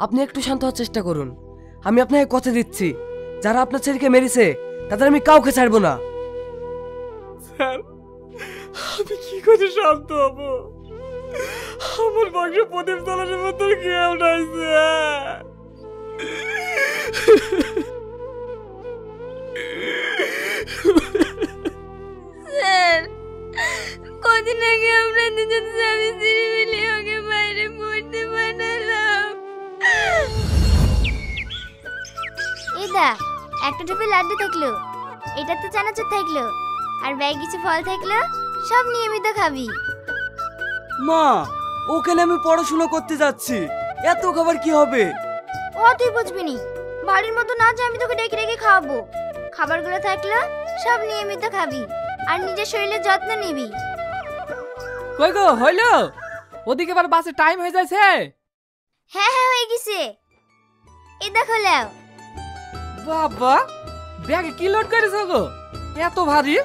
আপনি একটু শান্ত হওয়ার চেষ্টা করুন। আমি আপনাকে কথা দিচ্ছি, যারা আপনার ছেলেকে মেরেছে তাদের আমি কাউকে ছাড়বো না। স্যার, আমি কি করে শান্ত হব? আমার বংশ প্রদীপ তলার মতো কেউ নাই স্যার। স্যার, কদিন আগে আমরা দুজন স্বামী স্ত্রী মিলে ওকে বাইরে পড়তে পাঠালাম। এদা একটা টুপি লাড্ডু থাকলো, এটা তো চানাচুর থাকলো, আর ব্যাগে কিছু ফল থাকলো, সব নিয়মিত খাবি। মা, ওখানে আমি পড়াশোনা করতে যাচ্ছি, এত খাবার কি হবে? ও তুই বুঝবি নি, বাড়ির মতো না যে আমি তোকে ডেকে ডেকে খাওয়াবো। খাবারগুলো থাকলো সব নিয়মিত খাবি, আর নিজের শরীরের যত্ন নিবি। কই গো, হইলো? ওদিকে আবার বাসে টাইম হয়ে যাচ্ছে। হ্যাঁ হ্যাঁ হয়ে গেছে, এই দেখো লাও। বাবা, ব্যাগে কি লোড করেছো গো, এত ভারী?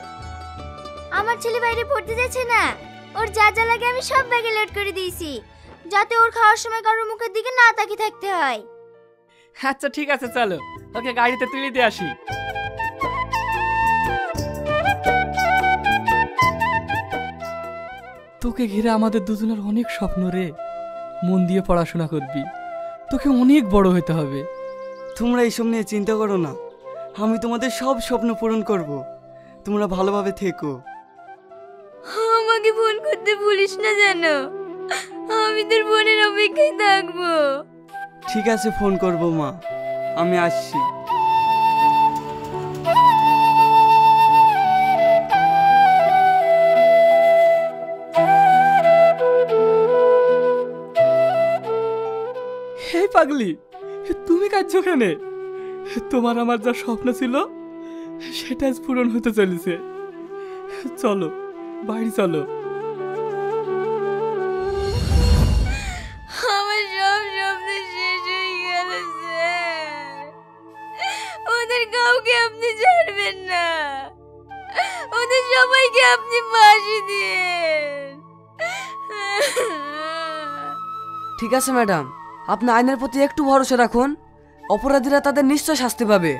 আমার ছেলে বাইরে পড়তে যাচ্ছে না, ওর যা যা লাগে আমি সব ব্যাগে লোড করে দিয়েছি, যাতে ওর খাওয়ার সময় কারোর মুখের দিকে না তাকিয়ে থাকতে হয়। আচ্ছা ঠিক আছে, চলো ওকে গাড়িতে তুলে দিয়ে আসি। তোকে ঘিরে আমাদের দুজনের অনেক স্বপ্ন রে। মন দিয়ে পড়াশোনা করবি, তোকে অনেক বড় হতে হবে। তোমরা এইসব নিয়ে চিন্তা করো না, আমি তোমাদের সব স্বপ্ন পূরণ করব। তোমরা ভালোভাবে থেকো। আমাকে ফোন করতে ভুলিস না জানো, আমি তোর বোনের অপেক্ষায় থাকবো। ঠিক আছে, ফোন করব মা, আমি আসছি। হে পাগলি, তুমি কাঁদছো কেন? তোমার আমার যা স্বপ্ন ছিল সেটা আজ পূরণ হতে চলেছে। চলো বাড়ি চলো। আমার সব স্বপ্ন শেষ হয়ে গেল স্যার। ওদের কাউকে আপনি ছাড়বেন না, ওদের সবাইকে আপনি ফাঁসি দিয়েন। ঠিক আছে ম্যাডাম, আপনি আইনের প্রতি একটু ভরসা রাখুন, অপরাধীরা তাদের নিশ্চয় শাস্তি পাবে।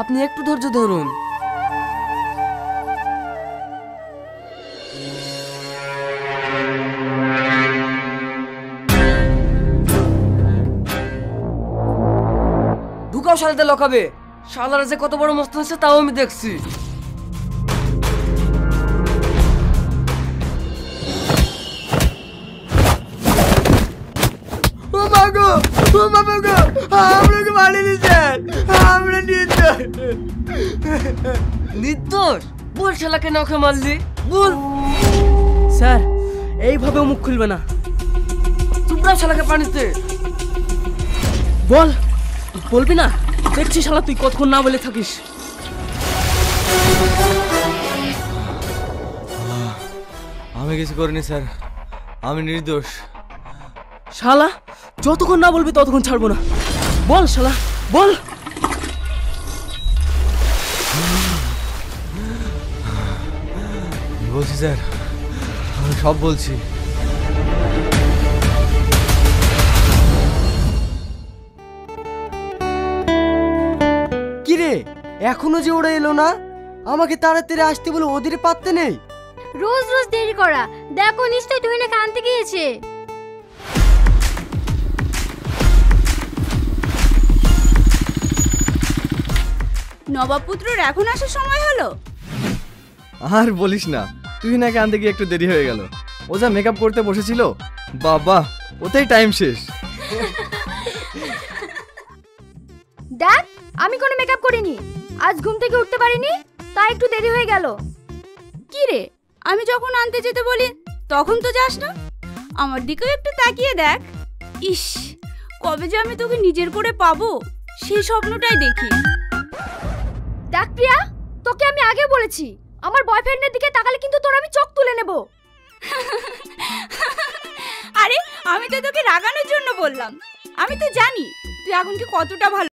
আপনি একটু ধৈর্য ধরুন। ঢুকাও শালাতে লকাবে। শালারা যে কত বড় মস্ত আছে তাও আমি দেখছি। ও মাগো, ও বাবা গো, আপনাকে মারিনি স্যার, আমরা নির্দোষ। নির্দোষ? বল শালাকে নখে মারলি, বল। স্যার, এইভাবে মুখ খুলবে না। তোমরা শালাকে পানিতে বল। বলবি না? দেখছি শালা তুই কতক্ষণ না বলে থাকিস। আমি কিছু করিনি স্যার, আমি নির্দোষ। শালা যতক্ষণ না বলবি ততক্ষণ ছাড়বো না। বল শালা, বল। বলছি স্যার, আমি সব বলছি। কিরে, এখনো যে ওরা এলো না? আমাকে তাড়াতাড়ি আসতে বলে ওদের পাত্তে নেই। রোজ রোজ দেরি করা, দেখো নিশ্চয়ই তুই না কানতে গিয়েছে। নবাবপুত্রর এখন আসার সময় হলো? আর বলিস না, তুই নাকি আনতে গিয়ে একটু দেরি হয়ে গেল। ও যা মেকআপ করতে বসেছিল, বাবা ওতেই টাইম শেষ। দেখ, আমি কোনো মেকআপ করিনি, আজ ঘুম থেকে উঠতে পারিনি, তাই একটু দেরি হয়ে গেল। কি রে, আমি যখন আনতে যেতে বলি তখন তো যাস না। আমার দিকেও একটু তাকিয়ে দেখ। ইস, কবে যে আমি তোকে নিজের করে পাবো সেই স্বপ্নটাই দেখি। দেখ প্রিয়া, তোকে আমি আগে বলেছি, আমার বয়ফ্রেন্ডের দিকে তাকালে কিন্তু তোর আমি চোখ তুলে নেব। আরে আমি তো তোকে রাগানোর জন্য বললাম, আমি তো জানি তুই আগুনকে কতটা ভালো